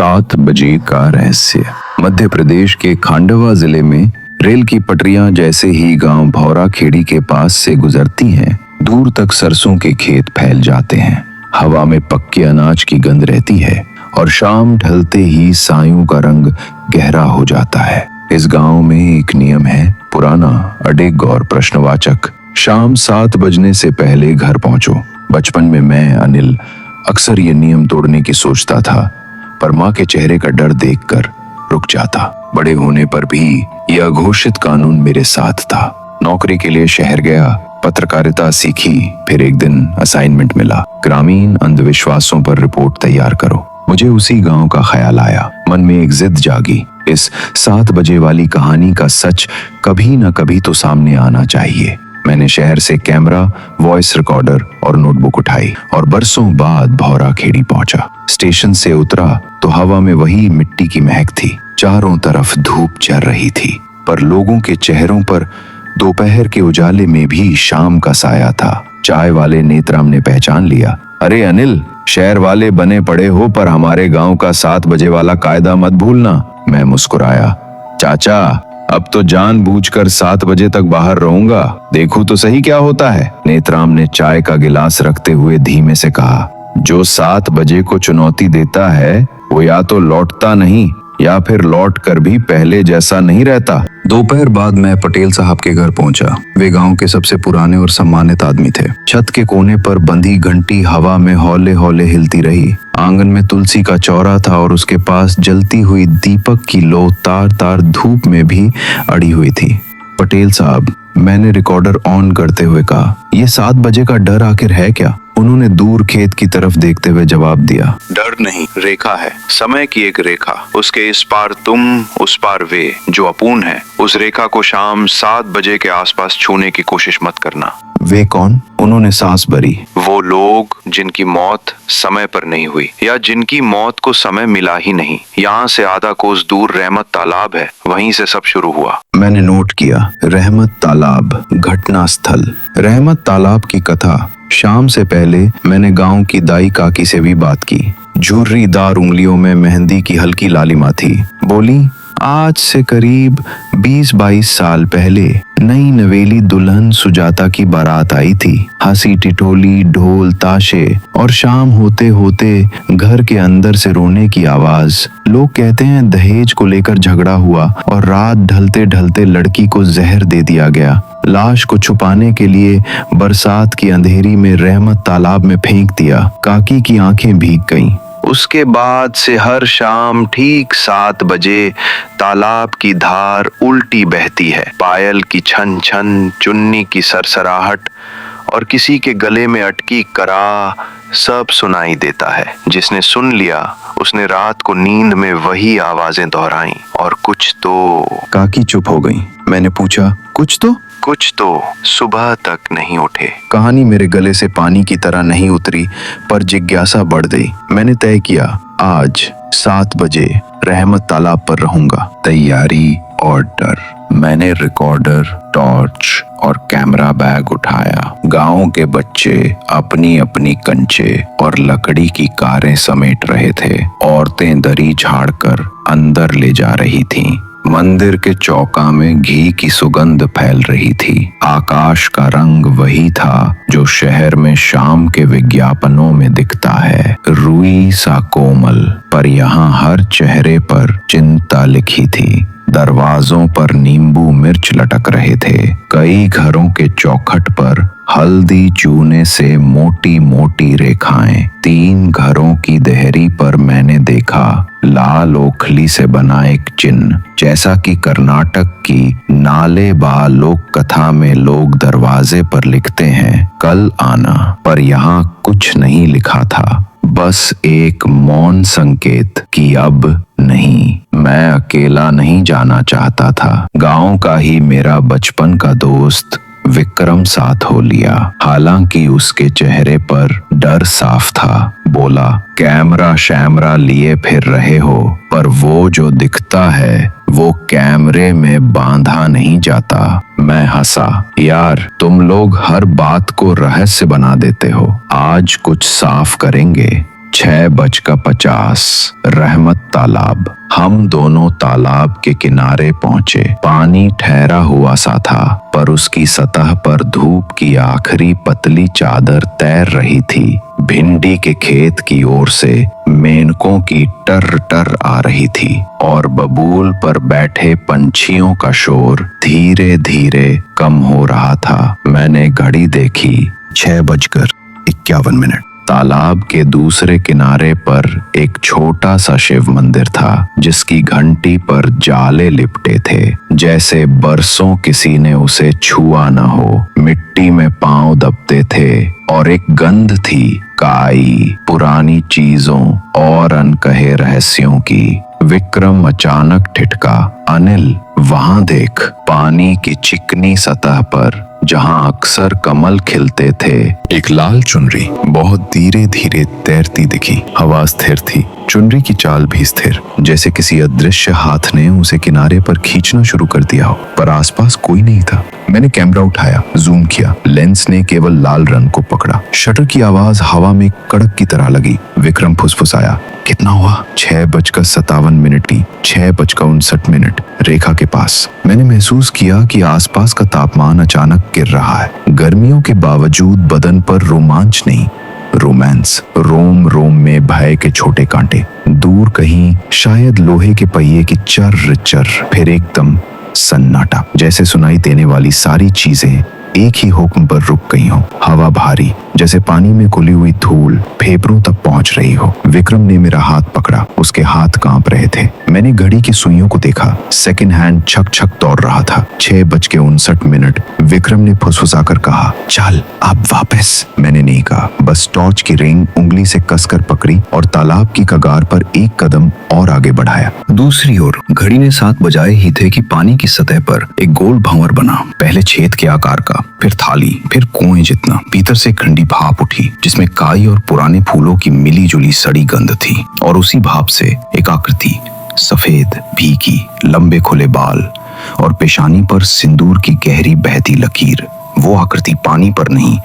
7 बजे का रहस्य। मध्य प्रदेश के खांडवा जिले में रेल की पटरियां जैसे ही गांव भौरा खेड़ी के पास से गुजरती हैं, दूर तक सरसों के खेत फैल जाते हैं। हवा में पक्के अनाज की गंध रहती है और शाम ढलते ही सायों का रंग गहरा हो जाता है। इस गांव में एक नियम है, पुराना, अडिग और प्रश्नवाचक। शाम 7 बजने से पहले घर पहुंचो। बचपन में मैं, अनिल, अक्सर ये नियम तोड़ने की सोचता था, पर माँ के चेहरे का डर देखकर रुक जाता। बड़े होने पर भी यह अघोषित कानून मेरे साथ था। नौकरी के लिए शहर गया, पत्रकारिता सीखी, फिर एक दिन असाइनमेंट मिला, ग्रामीण अंधविश्वासों पर रिपोर्ट तैयार करो। मुझे उसी गांव का ख्याल आया। मन में एक जिद जागी, इस 7 बजे वाली कहानी का सच कभी न कभी तो सामने आना चाहिए। मैंने शहर से कैमरा, वॉइस रिकॉर्डर और नोटबुक उठाई और बरसों बाद भौरा खेड़ी पहुंचा। स्टेशन से उतरा तो हवा में वही मिट्टी की महक थी। चारों तरफ धूप चल रही थी, पर लोगों के चेहरों पर दोपहर के उजाले में भी शाम का साया था। चाय वाले नेतराम ने पहचान लिया। अरे अनिल, शहर वाले बने पड़े हो, पर हमारे गांव का 7 बजे वाला कायदा मत भूलना। मैं मुस्कुराया। चाचा, अब तो जानबूझकर 7 बजे तक बाहर रहूंगा, देखूं तो सही क्या होता है। नेतराम ने चाय का गिलास रखते हुए धीमे से कहा, जो 7 बजे को चुनौती देता है वो या तो लौटता नहीं या फिर लौट कर भी पहले जैसा नहीं रहता। दोपहर बाद मैं पटेल साहब के घर पहुंचा। वे गांव के सबसे पुराने और सम्मानित आदमी थे। छत के कोने पर बंधी घंटी हवा में हौले हौले हिलती रही। आंगन में तुलसी का चौरा था और उसके पास जलती हुई दीपक की लो तार तार धूप में भी अड़ी हुई थी। पटेल साहब, मैंने रिकॉर्डर ऑन करते हुए कहा, ये 7 बजे का डर आखिर है क्या? उन्होंने दूर खेत की तरफ देखते हुए जवाब दिया, डर नहीं, रेखा है, समय की एक रेखा। उसके इस पार तुम, उस पार वे, जो अपूर्ण है। उस रेखा को शाम 7 बजे के आसपास छूने की कोशिश मत करना। वे कौन? उन्होंने सांस भरी। वो लोग जिनकी मौत समय पर नहीं हुई या जिनकी मौत को समय मिला ही नहीं। यहाँ से आधा कोस दूर रहमत तालाब है, वहीं से सब शुरू हुआ। मैंने नोट किया, रहमत तालाब, घटना स्थल। रहमत तालाब की कथा। शाम से पहले मैंने गांव की दाई काकी से भी बात की। झुर्रीदार उंगलियों में मेहंदी की हल्की लालिमा थी। बोली, आज से करीब 20-22 साल पहले नई नवेली दुल्हन सुजाता की बारात आई थी। हंसी टिटोली, ढोल ताशे और शाम होते होते घर के अंदर से रोने की आवाज। लोग कहते हैं दहेज को लेकर झगड़ा हुआ और रात ढलते ढलते लड़की को जहर दे दिया गया। लाश को छुपाने के लिए बरसात की अंधेरी में रहमत तालाब में फेंक दिया। काकी की आंखें भीग गईं। उसके बाद से हर शाम ठीक 7 बजे तालाब की धार उल्टी बहती है। पायल की छन छन, चुन्नी की सरसराहट और किसी के गले में अटकी करा सब सुनाई देता है। जिसने सुन लिया उसने रात को नींद में वही आवाजें दोहराई और कुछ तो। काकी चुप हो गई। मैंने पूछा, कुछ तो? कुछ तो सुबह तक नहीं उठे। कहानी मेरे गले से पानी की तरह नहीं उतरी, पर जिज्ञासा बढ़ गई। मैंने तय किया, आज 7 बजे रहमत तालाब पर रहूंगा। तैयारी और डर। मैंने रिकॉर्डर, टॉर्च और कैमरा बैग उठाया। गांव के बच्चे अपनी अपनी कंचे और लकड़ी की कारें समेट रहे थे। औरतें दरी झाड़कर अंदर ले जा रही थीं। मंदिर के चौका में घी की सुगंध फैल रही थी। आकाश का रंग वही था जो शहर में शाम के विज्ञापनों में दिखता है, रुई सा कोमल। पर यहाँ हर चेहरे पर चिंता लिखी थी। दरवाजों पर नींबू मिर्च लटक रहे थे। कई घरों के चौखट पर हल्दी चूने से मोटी मोटी रेखाएं। 3 घरों की देहरी पर मैंने देखा लाल ओखली से बना एक चिन्ह, जैसा कि कर्नाटक की नाले बा लोक कथा में लोग दरवाजे पर लिखते हैं, कल आना। पर यहाँ कुछ नहीं लिखा था, बस एक मौन संकेत कि अब नहीं। मैं अकेला नहीं जाना चाहता था। गांव का ही मेरा बचपन का दोस्त विक्रम साथ हो लिया। हालांकि उसके चेहरे पर डर साफ था। बोला, कैमरा शैमरा लिए फिर रहे हो, पर वो जो दिखता है वो कैमरे में बांधा नहीं जाता। मैं हंसा, यार तुम लोग हर बात को रहस्य बना देते हो। आज कुछ साफ करेंगे। 6:50 रहमत तालाब। हम दोनों तालाब के किनारे पहुंचे। पानी ठहरा हुआ सा था, पर उसकी सतह पर धूप की आखिरी पतली चादर तैर रही थी। भिंडी के खेत की ओर से मेंढकों की टर टर आ रही थी और बबूल पर बैठे पंछियों का शोर धीरे धीरे कम हो रहा था। मैंने घड़ी देखी, 6:51। तालाब के दूसरे किनारे पर एक छोटा सा शिव मंदिर था, जिसकी घंटी पर जाले लिपटे थे, जैसे बरसों किसी ने उसे छुआ न हो। मिट्टी में पांव दबते थे और एक गंध थी, काई, पुरानी चीजों और अनकहे रहस्यों की। विक्रम अचानक ठिठका, अनिल वहां देख। पानी की चिकनी सतह पर जहां अक्सर कमल खिलते थे, एक लाल चुनरी बहुत धीरे धीरे तैरती दिखी। हवा स्थिर थी, चुनरी की चाल भी स्थिर, जैसे किसी अदृश्य हाथ ने उसे किनारे पर खींचना शुरू कर दिया हो, पर आसपास कोई नहीं था। मैंने कैमरा उठाया, जूम किया। लेंस ने केवल लाल रंग को पकड़ा। शटर की आवाज हवा में कड़क की तरह लगी। विक्रम फुसफुसाया, कितना हुआ? 6:57 की 6:59 रेखा के पास। मैंने महसूस किया कि आसपास का तापमान अचानक गिर रहा है। गर्मियों के बावजूद बदन पर रोमांच नहीं, रोमांस। रोम रोम में भय के छोटे कांटे। दूर कहीं शायद लोहे के पहिए की चर चर। फिर एकदम सन्नाटा, जैसे सुनाई देने वाली सारी चीजें एक ही हुक्म पर रुक गई हो। हवा भारी, जैसे पानी में घुली हुई धूल फेफड़ों तक पहुंच रही हो। विक्रम ने मेरा हाथ पकड़ा, उसके हाथ कांप रहे थे। मैंने घड़ी की सुइयों को देखा, सेकंड हैंड छक छक दौड़ रहा था। 6:59। विक्रम ने फुसफुसाकर कहा, चल अब वापस। मैंने नहीं कहा, बस टॉर्च की रिंग उंगली से कसकर पकड़ी और तालाब की कगार पर एक कदम और आगे बढ़ाया। दूसरी ओर घड़ी ने 7 बजाए ही थे कि पानी की सतह पर एक गोल भंवर बना, पहले छेद के आकार का, फिर थाली, फिर कुएं जितना। भीतर से ठंडी भाप उठी, जिसमें काई और पुराने फूलों की मिली जुली सड़ी गंध थी। और उसी भाप से एक आकृति, सफेद, भीगी, लंबे खुले बाल और पेशानी पर सिंदूर की गहरी बहती लकीर। वो आकृति पानी पर नहीं,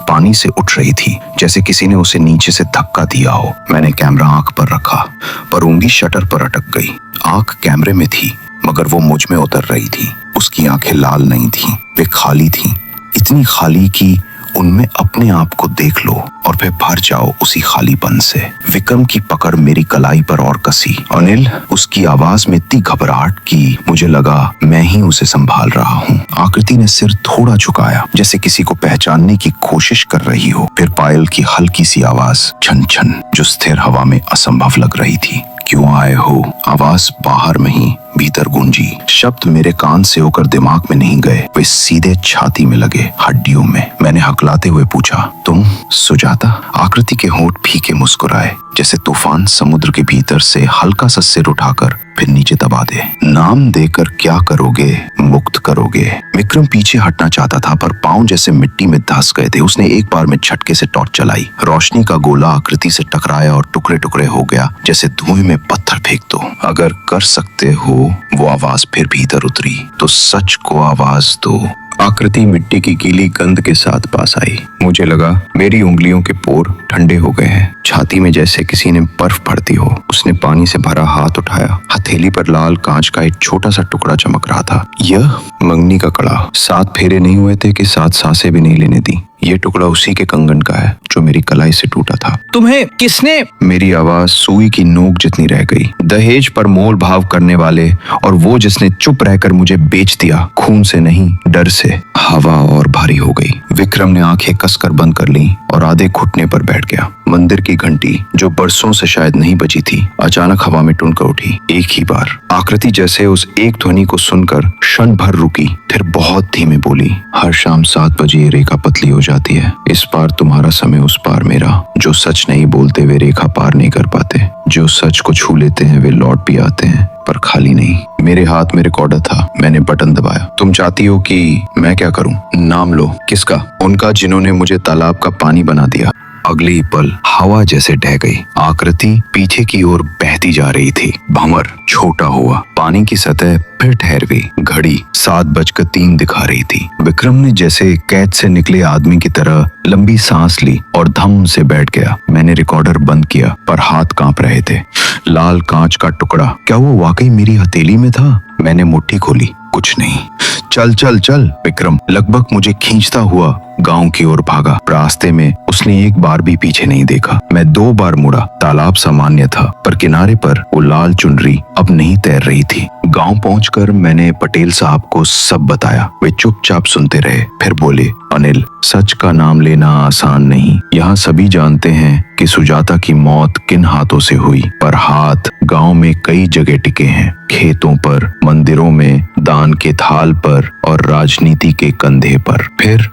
पानी से उठ रही थी, जैसे किसी ने उसे नीचे से धक्का दिया हो। मैंने कैमरा आंख पर रखा, पर उंगली शटर पर अटक गई। आंख कैमरे में थी, मगर वो मुझ में उतर रही थी। उसकी आंखें लाल नहीं थीं, वे खाली थीं, इतनी खाली कि उनमें अपने आप को देख लो और फिर भर जाओ उसी खालीपन से। विक्रम की पकड़ मेरी कलाई पर और कसी। अनिल, उसकी आवाज में इतनी घबराहट कि मुझे लगा मैं ही उसे संभाल रहा हूँ। आकृति ने सिर थोड़ा झुकाया, जैसे किसी को पहचानने की कोशिश कर रही हो। फिर पायल की हल्की सी आवाज, छन छन, जो स्थिर हवा में असंभव लग रही थी। क्यों आए हो? आवाज बाहर में ही भीतर गूंजी। शब्द मेरे कान से होकर दिमाग में नहीं गए, वे सीधे छाती में लगे, हड्डियों में। मैंने हकलाते हुए पूछा, तुम सुजाता? आकृति के होंठ फीके मुस्कुराए, जैसे तूफान समुद्र के भीतर से हल्का सा सिर उठाकर फिर नीचे दबा दे। नाम देकर क्या करोगे? मुक्त करोगे। विक्रम पीछे हटना चाहता था, पर पांव जैसे मिट्टी में धंस गए थे। उसने एक बार में झटके से टॉर्च चलाई। रोशनी का गोला आकृति से टकराया और टुकड़े टुकड़े हो गया, जैसे धुएं में पत्थर फेंक दो। अगर कर सकते हो, वो आवाज फिर भीतर उतरी, तो सच को आवाज दो। आकृति मिट्टी की गीली गंध के साथ पास आई। मुझे लगा मेरी उंगलियों के पोर ठंडे हो गए हैं, छाती में जैसे किसी ने बर्फ भरती हो। उसने पानी से भरा हाथ उठाया। हथेली पर लाल कांच का एक छोटा सा टुकड़ा चमक रहा था। यह मंगनी का कड़ा। 7 फेरे नहीं हुए थे कि 7 सांसें भी नहीं लेने दी। ये टुकड़ा उसी के कंगन का है जो मेरी कलाई से टूटा था। तुम्हें किसने? मेरी आवाज सुई की नोक जितनी रह गई। दहेज पर मोल भाव करने वाले, और वो जिसने चुप रहकर मुझे बेच दिया, खून से नहीं डर से। हवा और भारी हो गई। विक्रम ने आंखें कसकर बंद कर ली और आधे घुटने पर बैठ गया। मंदिर की घंटी, जो बरसों से शायद नहीं बजी थी, अचानक हवा में टुनकर उठी। एक ही बार। आकृति जैसे उस एक ध्वनि को सुनकर क्षण भर रुकी, फिर बहुत धीमे बोली, हर शाम 7 बजे ये रेखा पतली हो जाती है। इस पार तुम्हारा समय, उस पार मेरा। जो सच नहीं बोलते वे रेखा पार नहीं कर पाते। जो सच को छू लेते हैं वे लौट भी आते हैं, पर खाली नहीं। मेरे हाथ में रिकॉर्डर था। मैंने बटन दबाया। तुम चाहती हो कि मैं क्या करूं? नाम लो। किसका? उनका जिन्होंने मुझे तालाब का पानी बना दिया। अगले ही पल हवा जैसे ढह गई। आकृति पीछे की ओर बहती जा रही थी। भंवर छोटा हुआ, पानी की सतह फिर ठहर गई। घड़ी 7:03 दिखा रही थी। विक्रम ने जैसे कैद से निकले आदमी की तरह लंबी सांस ली और धम से बैठ गया। मैंने रिकॉर्डर बंद किया पर हाथ कांप रहे थे। लाल कांच का टुकड़ा, क्या वो वाकई मेरी हथेली में था? मैंने मुट्ठी खोली, कुछ नहीं। चल चल चल। विक्रम लगभग मुझे खींचता हुआ गांव की ओर भागा। रास्ते में उसने एक बार भी पीछे नहीं देखा। मैं 2 बार मुड़ा। तालाब सामान्य था पर किनारे पर वो लाल चुनरी अब नहीं तैर रही थी। गांव पहुंचकर मैंने पटेल साहब को सब बताया। वे चुपचाप सुनते रहे, फिर बोले, अनिल, सच का नाम लेना आसान नहीं। यहाँ सभी जानते हैं कि सुजाता की मौत किन हाथों से हुई, पर हाथ गांव में कई जगह टिके हैं। खेतों पर, मंदिरों में, दान के थाल पर और राजनीति के कंधे पर। फिर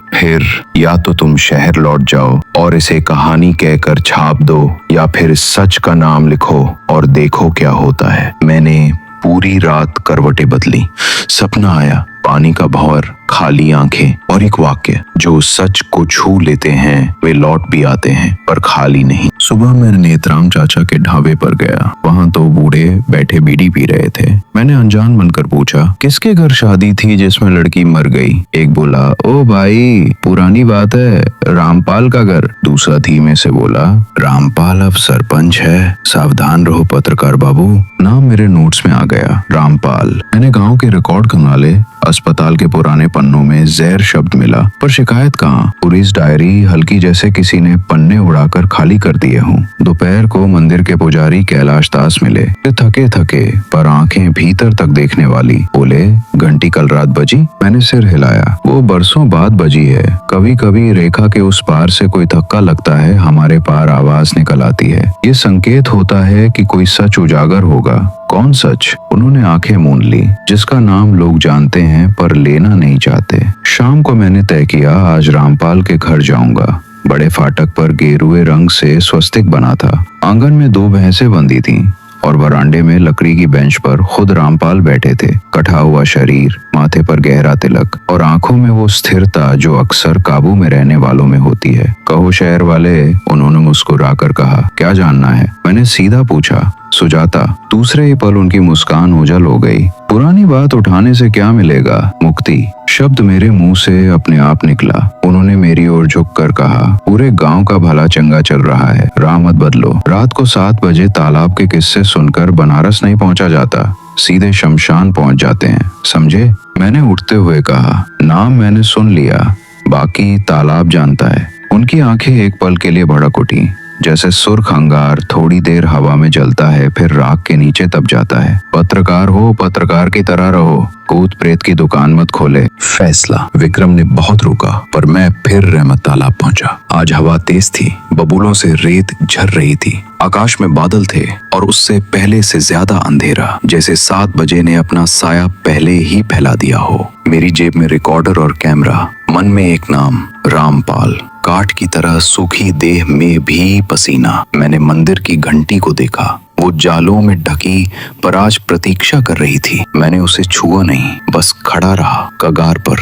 या तो तुम शहर लौट जाओ और इसे कहानी कहकर छाप दो, या फिर सच का नाम लिखो और देखो क्या होता है। मैंने पूरी रात करवटें बदली। सपना आया, पानी का भंवर, खाली आंखें और एक वाक्य, जो सच को छू लेते हैं वे लौट भी आते हैं पर खाली नहीं। सुबह मैं नेत्राम चाचा के ढाबे पर गया। वहाँ 2 बूढ़े बैठे बीड़ी पी रहे थे। मैंने अनजान बनकर पूछा, किसके घर शादी थी जिसमें लड़की मर गई? एक बोला, ओ भाई, पुरानी बात है, रामपाल का घर। दूसरा धीमे से बोला, रामपाल अब सरपंच है, सावधान रहो पत्रकार बाबू। नाम मेरे नोट्स में आ गया, रामपाल। मैंने गांव के रिकॉर्ड खंगाले। अस्पताल के पुराने पन्नों में जहर शब्द मिला, पर शिकायत कहाँ? पुलिस डायरी हल्की जैसे किसी ने पन्ने उड़ाकर खाली कर दिए हों। दोपहर को मंदिर के पुजारी कैलाश दास मिले। थके थके पर आंखें भीतर तक देखने वाली। बोले, घंटी कल रात बजी? मैंने सिर हिलाया। वो बरसों बाद बजी है। कभी कभी रेखा के उस पार से कोई धक्का लगता है, हमारे पार आवाज निकल आती है। ये संकेत होता है कि कोई सच उजागर होगा। कौन सच? उन्होंने आंखें मूंद ली। जिसका नाम लोग जानते हैं पर लेना नहीं चाहते। शाम को मैंने तय किया, आज रामपाल के घर जाऊंगा। बड़े फाटक पर गेरुए रंग से स्वस्तिक बना था। आंगन में 2 भैंसें बंधी थीं और वरांडे में लकड़ी की बेंच पर खुद रामपाल बैठे थे। कटा हुआ शरीर, माथे पर गहरा तिलक और आंखों में वो स्थिरता जो अक्सर काबू में रहने वालों में होती है। कहो शहर वाले, उन्होंने मुस्कुराकर कहा, क्या जानना है? मैंने सीधा पूछा, सुजाता। दूसरे ही पल उनकी मुस्कान ओझल हो गई। पुरानी बात उठाने से क्या मिलेगा? मुक्ति। शब्द मेरे मुंह से अपने आप निकला। उन्होंने मेरी ओर झुककर कहा, पूरे गांव का भला चंगा चल रहा है, राह मत बदलो। रात को 7 बजे तालाब के किस्से सुनकर बनारस नहीं पहुंचा जाता, सीधे शमशान पहुंच जाते हैं, समझे? मैंने उठते हुए कहा, नाम मैंने सुन लिया, बाकी तालाब जानता है। उनकी आंखें एक पल के लिए भड़क उठी, जैसे सुर्ख अंगार थोड़ी देर हवा में जलता है फिर राख के नीचे दब जाता है। पत्रकार हो, पत्रकार की तरह रहो, भूत प्रेत की दुकान मत खोले। फैसला। विक्रम ने बहुत रोका पर मैं फिर रहमत तालाब पहुंचा। आज हवा तेज थी, बबूलों से रेत झर रही थी। आकाश में बादल थे और उससे पहले से ज्यादा अंधेरा, जैसे 7 बजे ने अपना साया पहले ही फैला दिया हो। मेरी जेब में रिकॉर्डर और कैमरा, मन में एक नाम, रामपाल। काठ की तरह सूखी देह में भी पसीना। मैंने मंदिर की घंटी को देखा। वो जालों में ढकी पर आज प्रतीक्षा कर रही थी। मैंने उसे छुआ नहीं, बस खड़ा रहा कगार पर,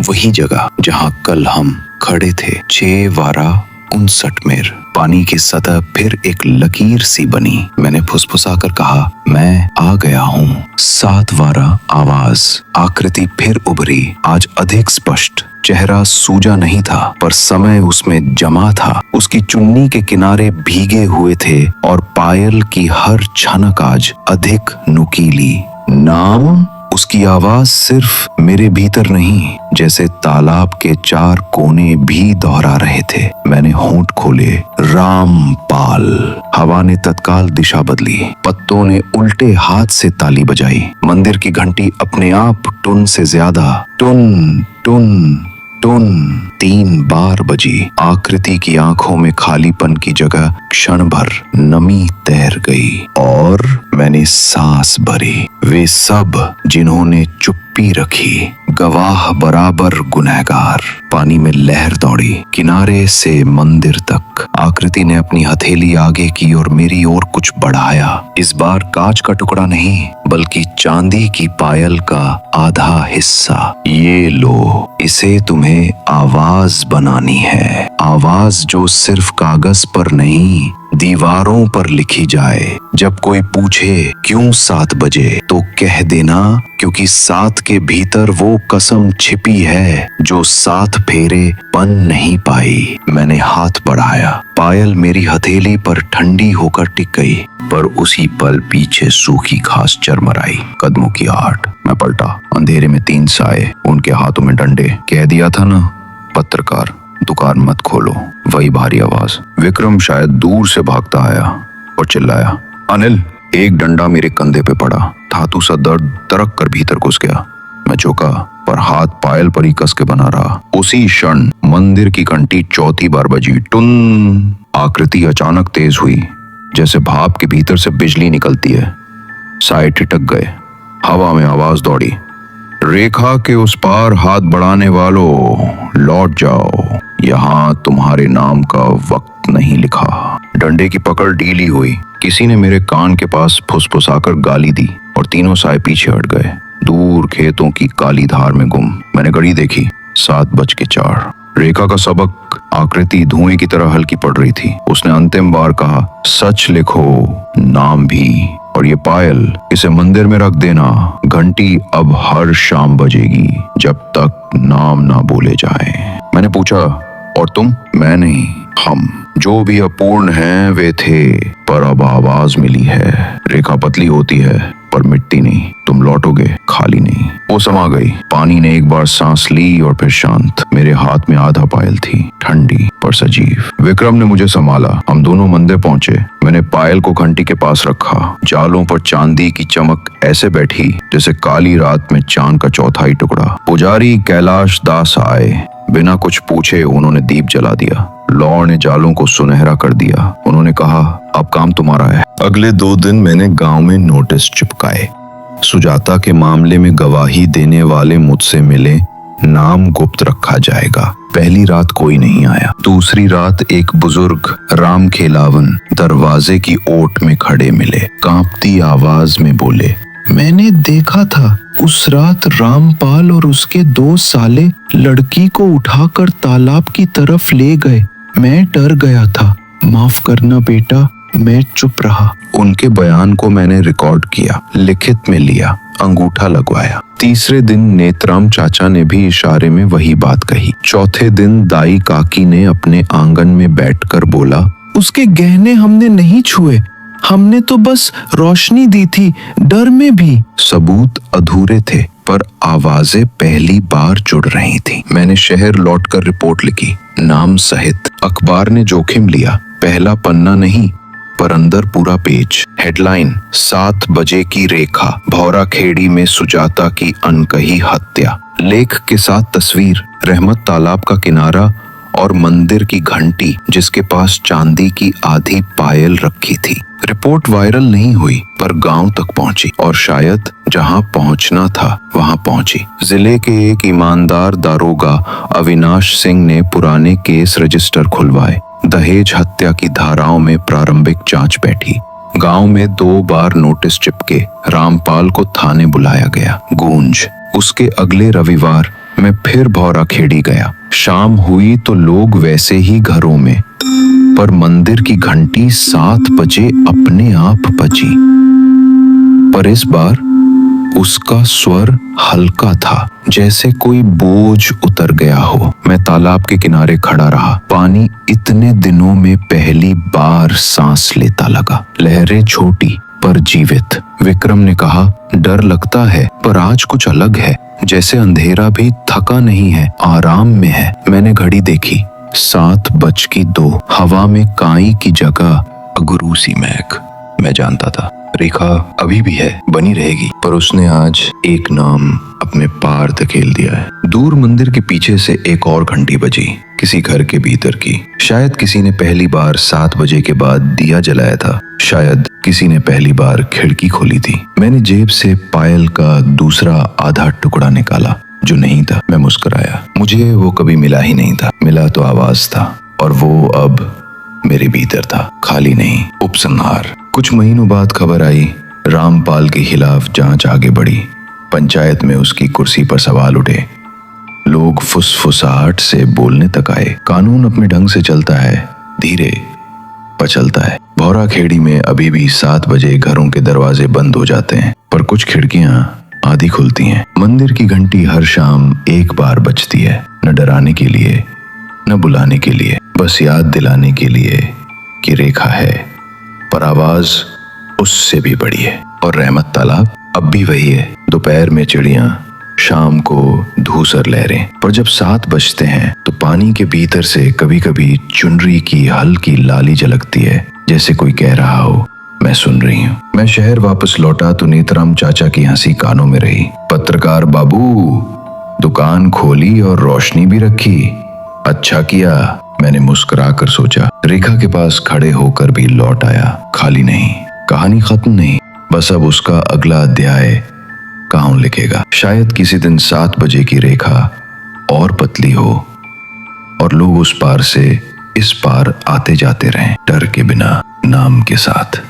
वही जगह जहां कल हम खड़े थे। 6/12/59 पानी की सतह फिर एक लकीर सी बनी। मैंने फुसफुसाकर कहा, मैं आ गया हूँ। 7/12 आवाज। आकृति फिर उभरी, आज अधिक स्पष्ट। चेहरा सूजा नहीं था पर समय उसमें जमा था। उसकी चुन्नी के किनारे भीगे हुए थे और पायल की हर छनक आज अधिक नुकीली। नाम? उसकी आवाज सिर्फ मेरे भीतर नहीं, जैसे तालाब के 4 कोने भी दोहरा रहे थे। मैंने होंठ खोले, रामपाल। हवा ने तत्काल दिशा बदली। पत्तों ने उल्टे हाथ से ताली बजाई। मंदिर की घंटी अपने आप टुन से ज्यादा, टुन टुन टुन 3 बार बजी। आकृति की आंखों में खालीपन की जगह क्षण भर नमी तैर गई और मैंने सांस भरी। वे सब जिन्होंने चुप चुप्पी रखी, गवाह बराबर गुनहगार। पानी में लहर दौड़ी, किनारे से मंदिर तक। आकृति ने अपनी हथेली आगे की और मेरी ओर कुछ बढ़ाया। इस बार कांच का टुकड़ा नहीं, बल्कि चांदी की पायल का आधा हिस्सा। ये लो, इसे तुम्हें आवाज बनानी है। आवाज जो सिर्फ कागज पर नहीं, दीवारों पर लिखी जाए। जब कोई पूछे क्यों 7 बजे, तो कह देना क्योंकि 7 के भीतर वो कसम छिपी है जो 7 फेरे बन नहीं पाई। मैंने हाथ बढ़ाया, पायल मेरी हथेली पर ठंडी होकर टिक गई, पर उसी पल पीछे सूखी घास चरमराई। कदमों की आहट। मैं पलटा, अंधेरे में 3 साए, उनके हाथों में डंडे। कह दिया था ना, पत्रकार, दुकान मत खोलो। वही भारी आवाज। विक्रम शायद दूर से भागता आया और चिल्लाया, अनिल। एक डंडा मेरे कंधे पे पड़ा। धातु सा दर्द तरक कर भीतर घुस गया। मैं झुका, पर हाथ पायल पर ही कस के बना रहा। उसी क्षण मंदिर की घंटी 4थी बार बजी। टुन। आकृति अचानक तेज हुई, जैसे भाप के भीतर से बिजली निकलती है। साए ठिठक गए। हवा में आवाज दौड़ी, रेखा के उस पार हाथ बढ़ाने वालों, लौट जाओ। यहाँ तुम्हारे नाम का वक्त नहीं लिखा। डंडे की पकड़ ढीली हुई। किसी ने मेरे कान के पास फुसफुसाकर गाली दी और तीनों साए पीछे हट गए, दूर खेतों की काली धार में गुम। मैंने घड़ी देखी, 7:04। रेखा का सबक। आकृति धुएं की तरह हल्की पड़ रही थी। उसने अंतिम बार कहा, सच लिखो, नाम भी। और ये पायल, इसे मंदिर में रख देना। घंटी अब हर शाम बजेगी, जब तक नाम ना बोले जाए। मैंने पूछा, और तुम? मैं नहीं, हम। जो भी अपूर्ण हैं वे थे, पर अब आवाज मिली है। रेखा पतली होती है, पर मिटती नहीं। तुम लौटोगे, खाली नहीं। वो समा गई। पानी ने एक बार सांस ली और फिर शांत। मेरे हाथ में आधा पायल थी, ठंडी पर सजीव। विक्रम ने मुझे संभाला। हम दोनों मंदिर पहुंचे। मैंने पायल को घंटी के पास रखा। जालों पर चांदी की चमक ऐसे बैठी जैसे काली रात में चांद का 4था टुकड़ा। पुजारी कैलाश दास आए। बिना कुछ पूछे उन्होंने दीप जला दिया। लौ ने जालों को सुनहरा कर दिया। उन्होंने कहा, अब काम तुम्हारा है। अगले 2 दिन मैंने गांव में नोटिस चिपकाए। सुजाता के मामले में गवाही देने वाले मुझसे मिले, नाम गुप्त रखा जाएगा। पहली रात कोई नहीं आया। दूसरी रात एक बुजुर्ग राम खेलावन दरवाजे की ओट में खड़े मिले। कांपती आवाज में बोले, मैंने देखा था उस रात रामपाल और उसके 2 साले लड़की को उठाकर तालाब की तरफ ले गए। मैं डर गया था। माफ करना बेटा, मैं चुप रहा। उनके बयान को मैंने रिकॉर्ड किया, लिखित में लिया, अंगूठा लगवाया। तीसरे दिन नेत्राम चाचा ने भी इशारे में वही बात कही। चौथे दिन दाई काकी ने अपने आंगन में बैठकर बोला, उसके गहने हमने नहीं छुए, हमने तो बस रोशनी दी थी, डर में भी। सबूत अधूरे थे, पर आवाजें पहली बार जुड़ रही थी। मैंने शहर लौटकर रिपोर्ट लिखी, नाम सहित। अखबार ने जोखिम लिया। पहला पन्ना नहीं, पर अंदर पूरा पेज। हेडलाइन, 7 बजे की रेखा, भौरा खेड़ी में सुजाता की अनकही हत्या। लेख के साथ तस्वीर, रहमत तालाब का किनारा और मंदिर की घंटी जिसके पास चांदी की आधी पायल रखी थी। रिपोर्ट वायरल नहीं हुई, पर गांव तक पहुंची और शायद जहां पहुंचना था वहां पहुंची। जिले के एक ईमानदार दारोगा अविनाश सिंह ने पुराने केस रजिस्टर खुलवाए। दहेज हत्या की धाराओं में प्रारंभिक जांच बैठी। गांव में 2 बार नोटिस चिपके। रामपाल को थाने बुलाया गया। गूंज। उसके अगले रविवार मैं फिर भौरा खेड़ी गया। शाम हुई तो लोग वैसे ही घरों में, पर मंदिर की घंटी 7 बजे अपने आप बजी। पर इस बार उसका स्वर हल्का था, जैसे कोई बोझ उतर गया हो। मैं तालाब के किनारे खड़ा रहा। पानी इतने दिनों में पहली बार सांस लेता लगा। लहरें छोटी पर जीवित। विक्रम ने कहा, डर लगता है, पर आज कुछ अलग है, जैसे अंधेरा भी थका नहीं है, आराम में है। मैंने घड़ी देखी, 7:02। हवा में काई की जगह अगरूसी महक। मैं जानता था रेखा अभी भी है, बनी रहेगी, पर उसने आज एक नाम अपने पार धकेल दिया है। दूर मंदिर के पीछे से एक और घंटी बजी, किसी घर के भीतर की। शायद किसी ने पहली बार 7 बजे के बाद दिया जलाया था। शायद किसी ने पहली बार खिड़की खोली थी। मैंने जेब से पायल का दूसरा आधा टुकड़ा निकाला जो नहीं था। मैं मुस्कुराया। मुझे वो कभी मिला ही नहीं था। मिला तो आवाज था और वो अब मेरे भीतर था, खाली नहीं, उपसंहार। कुछ महीनों बाद खबर आई, रामपाल के खिलाफ जांच आगे बढ़ी। पंचायत में उसकी कुर्सी पर सवाल उठे। लोग फुसफुसाहट से बोलने तक आए। कानून अपने ढंग से चलता है, धीरे पर चलता है। भौरा खेड़ी में अभी भी 7 बजे घरों के दरवाजे बंद हो जाते हैं, पर कुछ खिड़कियां आधी खुलती हैं। मंदिर की घंटी हर शाम एक बार बजती है, न डराने के लिए न बुलाने के लिए, बस याद दिलाने के लिए कि रेखा है, पर आवाज उससे भी बड़ी है। और रहमत तालाब अब भी वही है। दोपहर में चिड़ियां, शाम को धूसर लहरें। पर जब 7 बजते हैं तो पानी के भीतर से कभी कभी चुनरी की हल्की लाली झलकती है, जैसे कोई कह रहा हो, मैं सुन रही हूँ। मैं शहर वापस लौटा तो नेतराम चाचा की हंसी कानों में रही। पत्रकार बाबू, दुकान खोली और रोशनी भी रखी, अच्छा किया। मैंने मुस्कुराकर सोचा। रेखा के पास खड़े होकर भी लौट आया। खाली नहीं, कहानी खत्म नहीं, बस अब उसका अगला अध्याय कहाँ लिखेगा। शायद किसी दिन 7 बजे की रेखा और पतली हो और लोग उस पार से इस पार आते जाते रहें, डर के बिना, नाम के साथ।